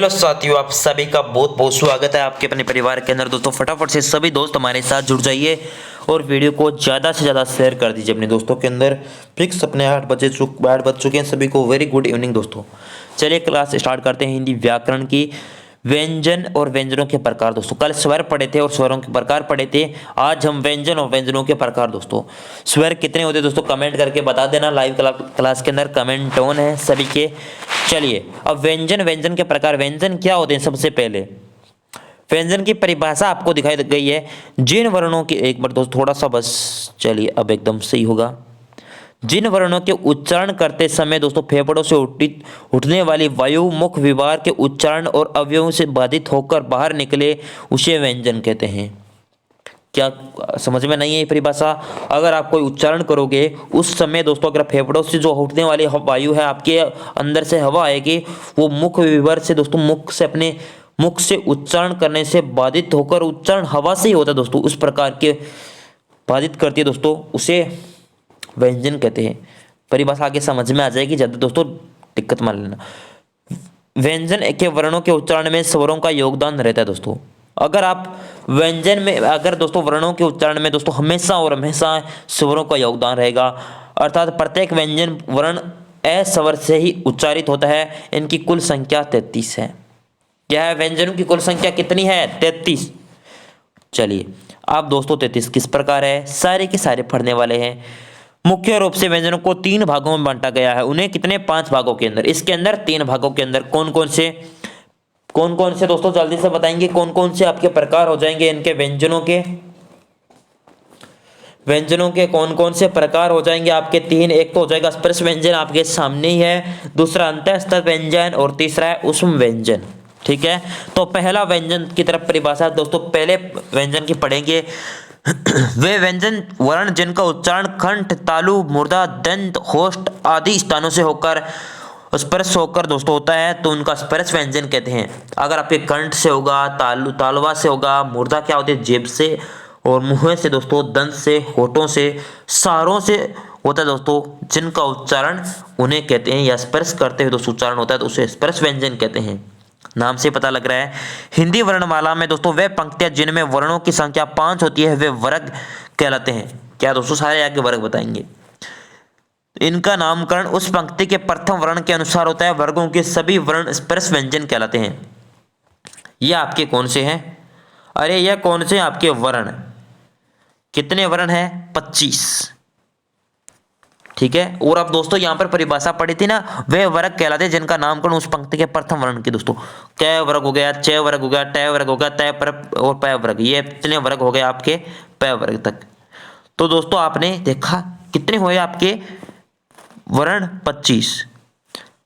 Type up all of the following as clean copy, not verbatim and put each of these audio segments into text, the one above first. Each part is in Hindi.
हेलो साथियों, आप सभी का बहुत बहुत स्वागत है आपके अपने परिवार के अंदर। दोस्तों फटाफट से सभी दोस्त हमारे साथ जुड़ जाइए और वीडियो को ज़्यादा से ज़्यादा शेयर कर दीजिए अपने दोस्तों के अंदर। फिक्स अपने 8 बज चुके हैं, सभी को वेरी गुड इवनिंग दोस्तों। चलिए क्लास स्टार्ट करते हैं हिंदी व्याकरण की। व्यंजन और व्यंजनों के प्रकार दोस्तों, कल स्वर पढ़े थे और स्वरों के प्रकार पढ़े थे। आज हम व्यंजन और व्यंजनों के प्रकार दोस्तों। स्वर कितने होते हैं दोस्तों, कमेंट करके बता देना। लाइव क्लास के अंदर कमेंट ऑन है सभी के। चलिए अब व्यंजन, व्यंजन के प्रकार। व्यंजन क्या होते हैं? सबसे पहले व्यंजन की परिभाषा आपको दिखाई गई है। जिन वर्णों की, एक बार दोस्त थोड़ा सा बस, चलिए अब एकदम सही होगा। जिन वर्णों के उच्चारण करते समय दोस्तों फेफड़ों से उठने वाली वायु मुख विभाग के उच्चारण और अवयवों से बाधित होकर बाहर निकले, उसे व्यंजन कहते हैं। क्या समझ में नहीं है ये परिभाषा? अगर आप कोई उच्चारण करोगे उस समय दोस्तों, अगर फेफड़ों से जो उठने वाली वायु है, आपके अंदर से हवा आएगी, वो मुख विवर से दोस्तों, मुख से अपने मुख से उच्चारण करने से बाधित होकर, उच्चारण हवा से ही होता है दोस्तों, उस प्रकार के बाधित करती है दोस्तों, उसे व्यंजन कहते हैं। परिभाषा आगे समझ में आ जाएगी, ज़्यादा दोस्तों दिक्कत मान लेना। व्यंजन के वर्णों के उच्चारण में स्वरों का योगदान रहता है दोस्तों। अगर आप व्यंजन में, अगर दोस्तों वर्णों के उच्चारण में दोस्तों हमेशा और हमेशा स्वरों का योगदान रहेगा, अर्थात प्रत्येक व्यंजन वर्ण ए स्वर से ही उच्चारित होता है। इनकी कुल संख्या 33 है। क्या है? व्यंजनों की कुल संख्या कितनी है? 33। चलिए अब दोस्तों 33 किस प्रकार है? सारे के सारे पढ़ने वाले हैं। मुख्य रूप से व्यंजनों को 3 भागों में बांटा गया है। उन्हें कितने? 5 भागों के अंदर। इसके अंदर 3 भागों के अंदर कौन कौन से दोस्तों जल्दी से बताएंगे, कौन कौन से आपके प्रकार हो जाएंगे इनके व्यंजनों के? व्यंजनों के कौन कौन से प्रकार हो जाएंगे आपके? 3। एक तो हो जाएगा स्पर्श व्यंजन, आपके सामने ही है। दूसरा अंतःस्थ व्यंजन और तीसरा है ऊष्म व्यंजन। ठीक है, तो पहला व्यंजन की तरफ परिभाषा दोस्तों, पहले व्यंजन की पढ़ेंगे। वे व्यंजन वर्ण जिनका उच्चारण कंठ, तालु, मूर्धा, दंत, होष्ठ आदि स्थानों से होकर स्पर्श होकर दोस्तों होता है, तो उनका स्पर्श व्यंजन कहते हैं। अगर आपके कंठ से होगा, तालवा से होगा, मूर्धा क्या होती है? जेब से, और मुंह से दोस्तों, दंत से, होठों से, सारों से होता है दोस्तों, जिनका उच्चारण उन्हें कहते हैं, या स्पर्श करते हुए दोस्तों उच्चारण होता है, तो उसे स्पर्श व्यंजन कहते हैं। नाम से पता लग रहा है। हिंदी वर्णमाला में दोस्तों वे पंक्तियां जिनमें वर्णों की संख्या 5 होती है, वे वर्ग कहलाते हैं। क्या दोस्तों? सारे आगे वर्ग बताएंगे। इनका नामकरण उस पंक्ति के प्रथम वर्ण के अनुसार होता है। वर्गों के सभी वर्ण स्पर्श व्यंजन कहलाते हैं। ये आपके कौन से हैं? अरे ये कौन से आपके वर्ण? कितने वर्ण हैं? 25। ठीक है, और अब दोस्तों यहां पर परिभाषा पढ़ी थी ना, वे वर्ग कहलाते हैं जिनका नामकरण उस पंक्ति के प्रथम वर्ण की दोस्तों। क वर्ग हो गया, च वर्ग हो गया, ट वर्ग हो गया, तय पर और प वर्ग, ये कितने वर्ग हो गए आपके? प वर्ग तक। तो दोस्तों आपने देखा कितने हुए आपके वर्ण? 25।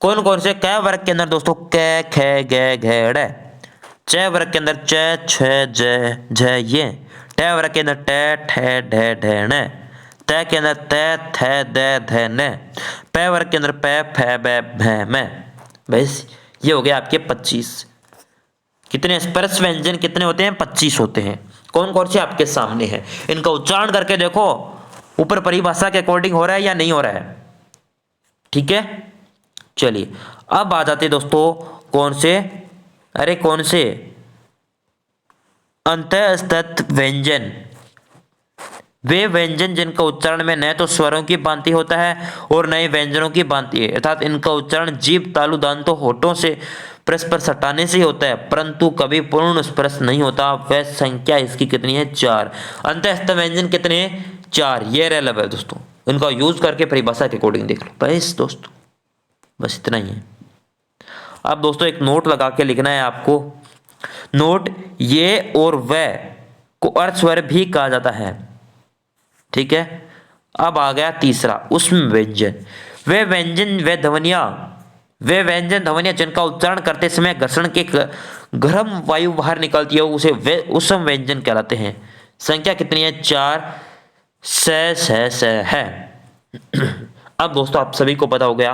कौन कौन से? क वर्ग के अंदर दोस्तों क, ख, ग, घ, ड़। च वर्ग के अंदर च, छ, ज, झ, ये। ट वर्ग के अंदर ट, ठ, ढ, ढ, ण। त के अंदर त, थ, द, ध, न। प वर्ग के अंदर प, फ, ब, भ, म। बस ये हो गए आपके 25। कितने स्पर्श व्यंजन कितने होते हैं? 25 होते हैं। कौन कौन से आपके सामने हैं? इनका उच्चारण करके देखो, ऊपर परिभाषा के अकॉर्डिंग हो रहा है या नहीं हो रहा है। ठीक है, चलिए अब आ जाते दोस्तों कौन से? अरे कौन से? अंतःस्थ व्यंजन। वे व्यंजन जिनका उच्चारण में न तो स्वरों की भांति होता है और न ही व्यंजनों की भांति है, अर्थात इनका उच्चारण जीभ, तालु, दांतों, होठों से परस्पर सटाने से ही होता है, परंतु कभी पूर्ण स्पर्श नहीं होता। वह संख्या इसकी कितनी है? 4। अंतःस्थ व्यंजन कितने हैं? 4। ये रेलेव है दोस्तों, इनका यूज करके परिभाषा के अकॉर्डिंग देख लो। बस दोस्तों बस इतना ही है। अब दोस्तों एक नोट लगा के लिखना है आपको। नोट, ये और वह को अर्थ स्वर भी कहा जाता है। ठीक है, अब आ गया तीसरा, ऊष्म व्यंजन। वे व्यंजन, वे व्यंजन ध्वनियां जिनका उच्चारण करते समय घर्षण के गर्म वायु बाहर निकलती है, उसे वे ऊष्म व्यंजन कहलाते हैं। संख्या कितनी है? 4। स है। अब दोस्तों आप सभी को पता हो गया,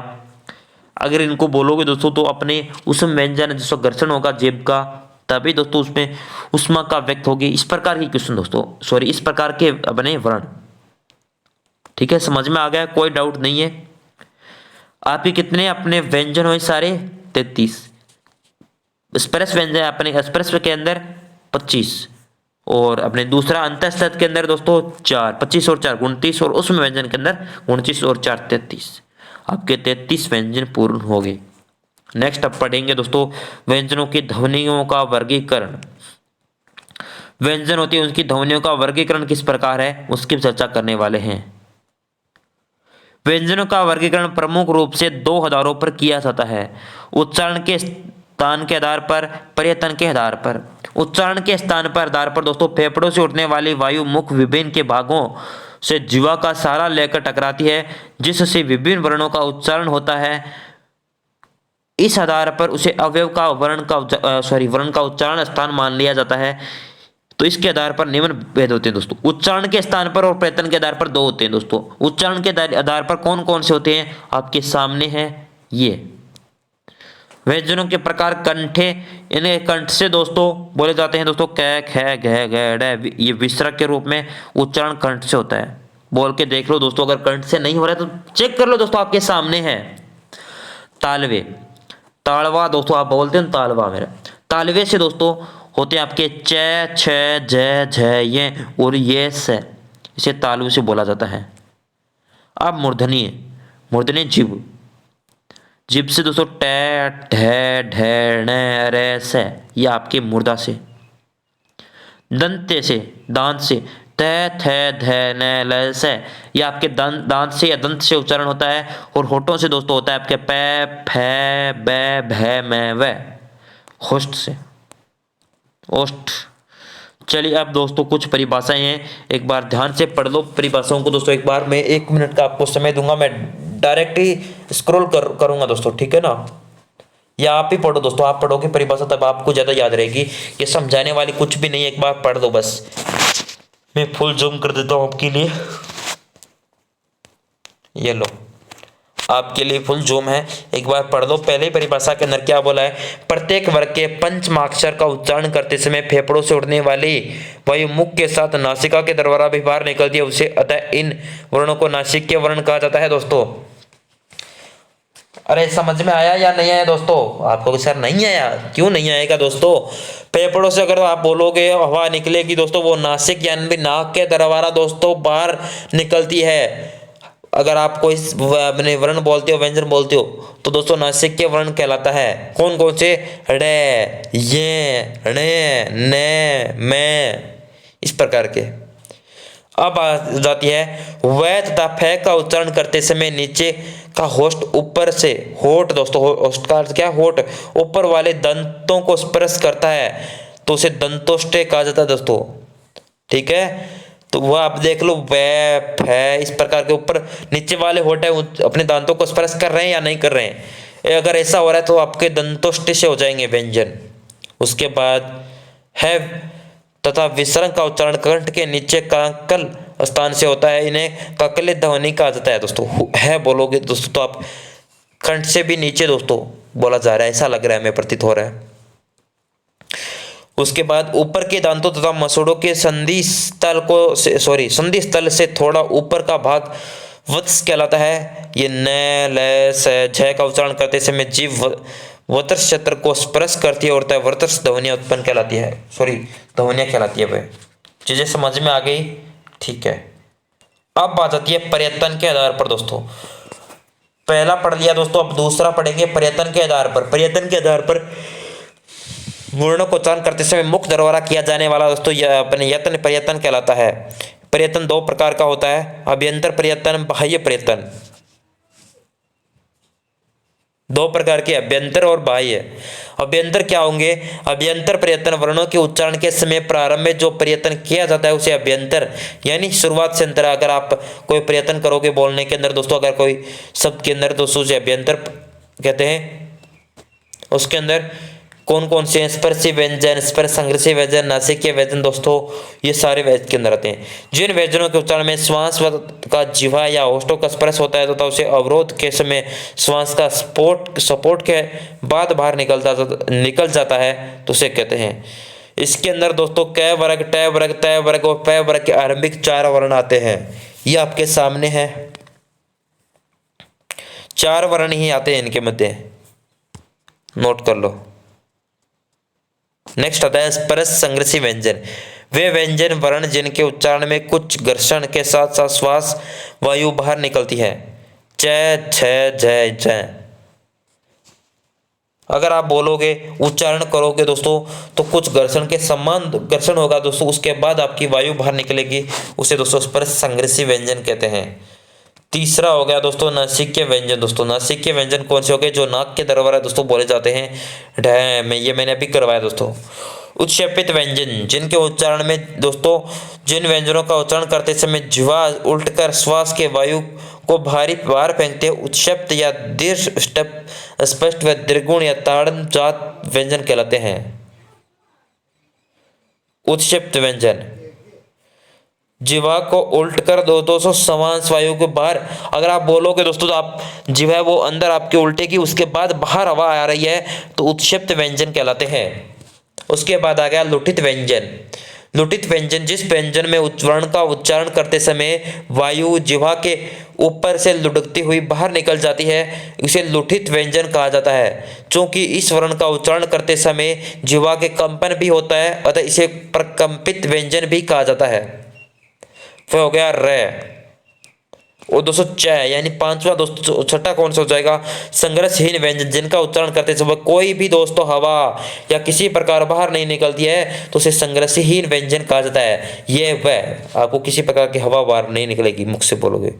अगर इनको बोलोगे दोस्तों तो अपने ऊष्म व्यंजन जिसका घर्षण होगा जेब का, तभी दोस्तों उसमें ऊष्मा का व्यक्त होगी। इस प्रकार की क्वेश्चन दोस्तों, सॉरी इस प्रकार के बने वर्ण। ठीक है, समझ में आ गया? कोई डाउट नहीं है? आपके कितने अपने व्यंजन हुए? सारे 33। स्पर्श व्यंजन अपने स्पर्श के अंदर 25 और अपने दूसरा अंतःस्थथ के अंदर दोस्तों 4, 25 और 4 29 और उसमें व्यंजन के अंदर 29 और 4 33। आपके 33 व्यंजन पूर्ण हो गए। नेक्स्ट अब पढ़ेंगे दोस्तों व्यंजनों की ध्वनियों का वर्गीकरण। व्यंजन होती है उसकी ध्वनियों का वर्गीकरण किस प्रकार है उसकी चर्चा करने वाले हैं। व्यंजनों का वर्गीकरण प्रमुख रूप से दो आधारों पर किया जाता है, उच्चारण के स्थान के आधार पर, पर्यतन के आधार पर। उच्चारण के स्थान पर आधार पर दोस्तों फेफड़ों से उठने वाली वायु मुख विभिन्न के भागों से जीवा का सहारा लेकर टकराती है, जिससे विभिन्न वर्णों का उच्चारण होता है। इस आधार पर उसे अवयव का वर्ण का उच्चारण स्थान मान लिया जाता है। तो इसके आधार पर निम्न भेद होते हैं दोस्तों। उच्चारण के स्थान पर और प्रयत्न के आधार पर दो होते हैं दोस्तों। उच्चारण के आधार पर कौन कौन से होते हैं आपके सामने है ये। व्यंजनों के प्रकार कंठे, इन्हें कंठ से दोस्तों बोले जाते हैं दोस्तों कै, ख, घ, ग, ये विसर्ग के रूप में उच्चारण कंठ से होता है। बोल के देख लो दोस्तों, अगर कंठ से नहीं हो रहा है तो चेक कर लो दोस्तों, आपके सामने है। तालवे, तालवा दोस्तों आप बोलते हैं तालवा मेरा। तालवे से दोस्तों होते हैं आपके च, छ, ज, झ, ये और ये से, इसे तालवे से बोला जाता है। अब मूर्धनीय, मूर्धनीय जीव, जीव से दोस्तों टे, ढे, ढे, णे, रे से, ये आपके मूर्धा से। दंते से, दांत से त, थ, ध, न, ल से, ये आपके दांत से या दंत से उच्चारण होता है। और होठों से दोस्तों होता है आपके प, फ, ब, भ, म, व। होस्ट से ओष्ठ। चलिए अब दोस्तों कुछ परिभाषाएं हैं, एक बार ध्यान से पढ़ लो परिभाषाओं को दोस्तों। एक बार मैं 1 मिनट का आपको समय दूंगा, मैं डायरेक्ट ही स्क्रॉल करूंगा दोस्तों, ठीक है ना। या आप ही पढ़ो दोस्तों, आप पढ़ोगे परिभाषा तब आपको ज्यादा याद रहेगी। ये समझाने वाली कुछ भी नहीं है, एक बार पढ़ दो बस। मैं फुल जूम कर देता हूं आपके लिए, ये लो आपके लिए फुल जूम है, एक बार पढ़ लो। पहले ही परिभाषा के अंदर क्या बोला है, प्रत्येक वर्ग के पंचमाक्षर का उच्चारण करते समय फेफड़ों से उड़ने वाली वायु मुख के साथ नासिका के द्वारा भी बाहर निकलती है उसे, अतः इन वर्णों को नासिकीय वर्ण कहा जाता है दोस्तों। अरे समझ में आया या नहीं आया दोस्तों? आपको सर नहीं आया, क्यों नहीं आएगा दोस्तों? फेफड़ों से अगर आप बोलोगे हवा निकलेगी दोस्तों, वो नासिक यानी नाक के द्वारा दोस्तों बाहर निकलती है। अगर आप कोई अपने वर्ण बोलते हो, व्यंजन बोलते हो, तो दोस्तों नासिक के वर्ण कहलाता है। कौन कौन से? रे, ये, णे, ने, में, इस प्रकार के। अब आ जाती है वह तथा फे का उच्चारण करते समय नीचे का होस्ट ऊपर से, होठ दोस्तों, होस्ट का अर्थ क्या? होठ ऊपर वाले दंतों को स्पर्श करता है तो उसे दंतोष्टे कहा जाता है दोस्तों, ठीक है। तो वह आप देख लो, वे, फे, इस प्रकार के ऊपर नीचे वाले होठ है अपने दांतों को स्पर्श कर रहे हैं या नहीं कर रहे हैं। अगर ऐसा हो रहा है तो आपके दंतोष्टे से हो जाएंगे व्यंजन। उसके बाद है तथा विसर्ग का उच्चारण कंठ के नीचे काकल स्थान से होता है, इन्हें काकलित ध्वनि कहा जाता है दोस्तों। है बोलोगे दोस्तों तो आप कंठ से भी नीचे दोस्तों बोला जा रहा है, ऐसा लग रहा है, हमें प्रतीत हो रहा है। उसके बाद ऊपर के दांतों तथा मसूड़ों के संधि स्थल से थोड़ा ऊपर का भाग वत्स कहलाता है। ये न, ल, स, झ का उच्चारण करते समय जीव वतर्स क्षेत्र को स्पर्श करती है और वर्तर्स ध्वनियां उत्पन्न कहलाती है, ध्वनियां कहलाती है। वह चीजें समझ में आ गई, ठीक है। अब आ जाती है पर्यतन के आधार पर दोस्तों। पहला पढ़ लिया दोस्तों, अब दूसरा पढ़ेंगे पर्यतन के आधार पर। पर्यतन के आधार पर वर्णों को उच्चारण करते समय मुख द्वारा किया जाने वाला दोस्तों अपने यत्न पर्यतन कहलाता है। पर्यतन दो प्रकार का होता है, अभ्यंतर पर्यतन, बाह्य पर्यतन। दो प्रकार के, अभ्यंतर और बाह्य। अभ्यंतर क्या होंगे? अभ्यंतर प्रयत्न वर्णों के उच्चारण के समय प्रारंभ में जो प्रयत्न किया जाता है उसे अभ्यंतर यानी शुरुआत से अंतर। अगर आप कोई प्रयत्न करोगे बोलने के अंदर दोस्तों, अगर कोई शब्द के अंदर दोस्तों उसे अभ्यंतर कहते हैं। उसके अंदर कौन कौन से? स्पर्शी व्यंजन, स्पर्श संग्रही व्यंजन, नासिकीय व्यंजन दोस्तों, ये सारे व्यंजन के अंदर आते हैं। जिन व्यंजनों के उच्चारण में श्वास का जिह्वा या होठों का स्पर्श होता है तो उसे अवरोध के समय श्वास का सपोर्ट के बाद बाहर निकल जाता है तो उसे कहते हैं। इसके अंदर दोस्तों क वर्ग, ट वर्ग, त वर्ग और प वर्ग के आरंभिक 4 वर्ण आते हैं। ये आपके सामने है, 4 वर्ण ही आते हैं इनके मध्य, नोट कर लो। नेक्स्ट आता है स्पर्श संग्रसी व्यंजन। वे व्यंजन वर्ण जिनके उच्चारण में कुछ घर्षण के साथ साथ श्वास वायु बाहर निकलती है। च, छ, जय, जय। अगर आप बोलोगे, उच्चारण करोगे दोस्तों, तो कुछ घर्षण के समान घर्षण होगा दोस्तों, उसके बाद आपकी वायु बाहर निकलेगी, उसे दोस्तों स्पर्श संग्रसी व्यंजन कहते हैं। तीसरा हो गया दोस्तों नासिक्य व्यंजन। दोस्तों नासिक्य व्यंजन कौन से हो गए? जो नाक के द्वारा दोस्तों बोले जाते हैं। ढ में, ये मैंने अभी करवाया दोस्तों। उत्क्षेपित व्यंजन, जिनके उच्चारण में दोस्तों, जिन व्यंजनों का उच्चारण करते समय जिह्वा उल्टकर श्वास के वायु को बाहर फेंकते हैं, उत्क्षेप्त या दीर्घ स्पष्ट व दीर्घुण या ताड़न जात व्यंजन कहलाते हैं। उत्क्षेप्त व्यंजन, जिह्वा को उल्ट कर दोस्तों समान वायु के बाहर, अगर आप बोलोगे दोस्तों तो आप जिह्वा वो अंदर आपके उल्टेगी, उसके बाद बाहर हवा आ रही है, तो उत्क्षिप्त व्यंजन कहलाते हैं। उसके बाद आ गया लुठित व्यंजन। लुठित व्यंजन, जिस व्यंजन में वर्ण का उच्चारण करते समय वायु जिह्वा के ऊपर से लुढ़कती हुई बाहर निकल जाती है, उसे लुठित व्यंजन कहा जाता है। क्योंकि इस वर्ण का उच्चारण करते समय जिह्वा के कंपन भी होता है, अतः इसे प्रकंपित व्यंजन भी कहा जाता है। फिर हो गया र, और दोस्तों च, यानी पांचवा दोस्तों, छठा कौन सा हो जाएगा? संघर्षहीन व्यंजन, जिनका उच्चारण करते समय कोई भी दोस्तों हवा या किसी प्रकार बाहर नहीं निकलती है, तो उसे संघर्षहीन व्यंजन कहा जाता है। ये वह, आपको किसी प्रकार की हवा बाहर नहीं निकलेगी, मुख से बोलोगे।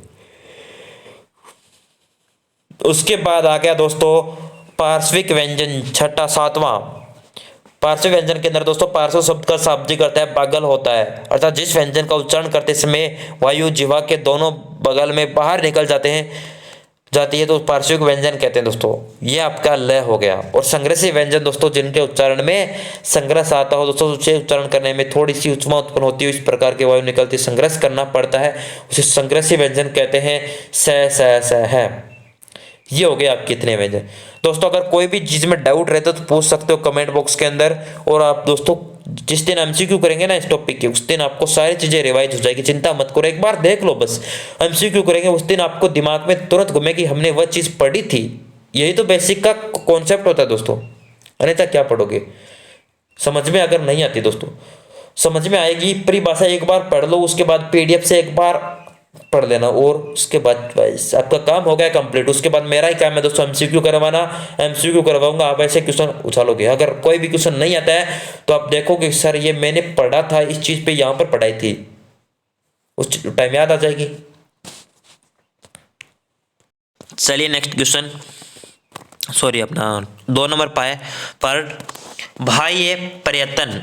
उसके बाद आ गया दोस्तों पार्श्विक व्यंजन, छठा सातवां। पार्श्विक व्यंजन के अंदर दोस्तों पार्श्व शब्द का शाब्दिक अर्थ है बगल होता है, अर्थात जिस व्यंजन का उच्चारण करते समय वायु जिह्वा के दोनों बगल में बाहर निकल जाती है, तो पार्श्विक व्यंजन कहते हैं दोस्तों। ये आपका ल हो गया। और संग्रसी व्यंजन दोस्तों, जिनके उच्चारण में संग्रस आता हो दोस्तों, उसे उच्चारण करने में थोड़ी सी उष्मा उत्पन्न होती है, इस प्रकार की वायु निकलती, संग्रस करना पड़ता है, उसे संग्रसी व्यंजन कहते हैं। स है। ये हो गए आपके कितने व्यंजन दोस्तों। अगर कोई भी चीज में डाउट रहता है तो पूछ सकते हो कमेंट बॉक्स के अंदर। और आप दोस्तों जिस दिन एमसीक्यू करेंगे ना इस टॉपिक के, उस दिन आपको सारी चीजें रिवाइज हो जाएगी, चिंता मत करो, एक बार देख लो बस। एमसीक्यू करेंगे उस दिन आपको दिमाग में तुरंत घूमेगी, हमने वह चीज पढ़ी थी। यही तो बेसिक का कॉन्सेप्ट होता है दोस्तों, अन्यथा क्या पढ़ोगे? समझ में अगर नहीं आती दोस्तों, समझ में आएगी परिभाषा एक बार पढ़ लो, उसके बाद पीडीएफ से एक बार पढ़ लेना, और उसके बाद आपका काम हो गया कंप्लीट। उसके बाद मेरा ही काम है दोस्तों एमसीक्यू करवाना, एमसीक्यू करवाऊंगा, आप ऐसे क्वेश्चन उछालोगे। अगर कोई भी क्वेश्चन नहीं आता है तो आप देखोगे सर ये मैंने पढ़ा था, इस चीज पे यहाँ पर पढ़ाई थी, उस टाइम याद आ जाएगी। चलिए नेक्स्ट क्वेश्चन, सॉरी अपना 2 नंबर पर बाह्य प्रयत्न,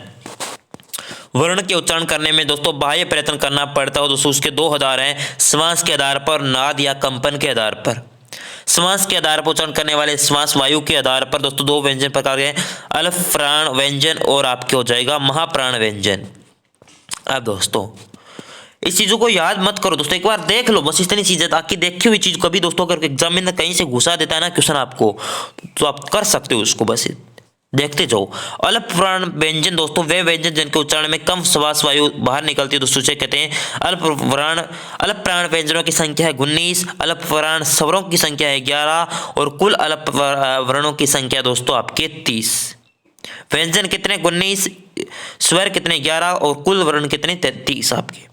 वर्ण के उच्चारण करने में दोस्तों बाह्य प्रयत्न करना पड़ता हो दोस्तों, उसके 2 आधार हैं, श्वास के आधार पर, नाद या कंपन के आधार पर। श्वास के आधार पर उच्चारण करने वाले श्वास वायु के आधार पर दोस्तों 2 व्यंजन प्रकार के हैं, अल्प प्राण व्यंजन और आपके हो जाएगा महाप्राण व्यंजन। अब दोस्तों इस चीजों को याद मत करो दोस्तों, एक बार देख लो बस, इतनी चीजें, ताकि देखी हुई चीज कभी दोस्तों अगर एग्जाम में कहीं से घुसा देता है ना क्वेश्चन आपको, तो आप कर सकते हो उसको, बस देखते जाओ। अल्प प्राण व्यंजन दोस्तों वे व्यंजन जिनके उच्चारण में कम श्वास वायु बाहर निकलती है दोस्तों, उसे कहते हैं अल्प प्राण व्यंजनों की संख्या है 19, अल्प प्राण स्वरों की संख्या है 11, और कुल अल्प वर्णों की संख्या दोस्तों आपके 30। व्यंजन कितने? 19, स्वर कितने? 11, और कुल वर्ण कितने? 33 आपके।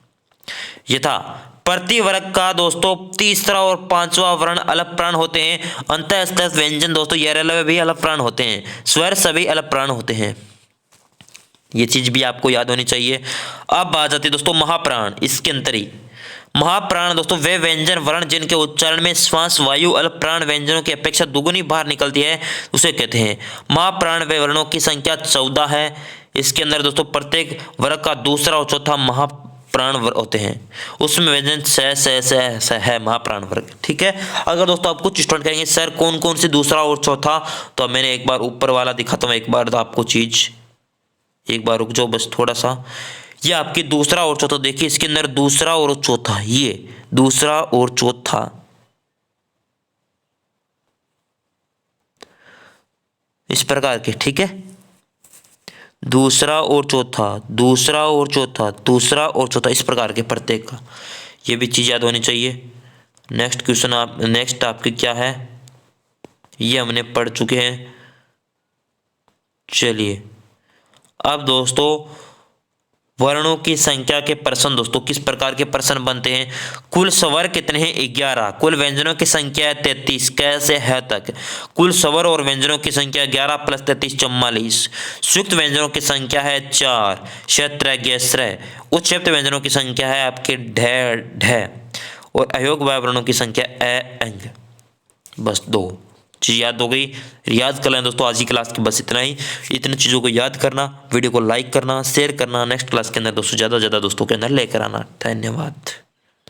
यथा प्रति वर्ग का दोस्तों तीसरा और 5वां वर्ण अल्प प्राण होते हैं, अंतःस्थ व्यंजन दोस्तों यरलव्य भी अल्प प्राण होते हैं, स्वर सभी अल्प प्राण होते हैं। ये चीज भी आपको याद होनी चाहिए। अब आ जाती दोस्तों महाप्राण, इसके अंतर ही महाप्राण दोस्तों वे व्यंजन वर्ण जिनके उच्चारण में श्वास वायु अल्प प्राण व्यंजनों की अपेक्षा दुगुनी बाहर निकलती है, उसे कहते हैं महाप्राण। वे वर्णों की संख्या 14 है। इसके अंदर दोस्तों प्रत्येक वर्ग का दूसरा और चौथा महाप्राण होते हैं, उसमें व्यंजन स है महाप्राण वर्ग। ठीक है। अगर दोस्तों आप कुछ स्टूडेंट कहेंगे सर कौन कौन से दूसरा और चौथा, तो मैंने एक बार ऊपर वाला दिखाता हूँ, एक बार तो आपको चीज, एक बार रुक जाओ बस थोड़ा सा। ये आपके दूसरा और चौथा, देखिए इसके अंदर दूसरा और चौथा, ये दूसरा और चौथा, इस प्रकार के। ठीक है, दूसरा और चौथा, दूसरा और चौथा, दूसरा और चौथा, इस प्रकार के प्रत्येक का, ये भी चीज याद होनी चाहिए। नेक्स्ट क्वेश्चन नेक्स्ट आपके क्या है, ये हमने पढ़ चुके हैं। चलिए अब दोस्तों वर्णों की संख्या के प्रश्न दोस्तों किस प्रकार के प्रश्न बनते हैं। कुल स्वर कितने हैं 11। कुल व्यंजनों की संख्या है 33 कैसे है तक। कुल स्वर और व्यंजनों की संख्या 11 + 33 44। संयुक्त व्यंजनों की संख्या है 4 श ग श्र। उत्क्षेपित व्यंजनों की संख्या है आपके ढ और अयोग वर्णों की संख्या अंग। बस 2 चीज़ याद हो गई। याद कर लें दोस्तों, आज की क्लास की बस इतना ही। इतनी चीज़ों को याद करना, वीडियो को लाइक करना, शेयर करना, नेक्स्ट क्लास के अंदर दोस्तों ज़्यादा से ज़्यादा दोस्तों के अंदर लेकर आना। धन्यवाद।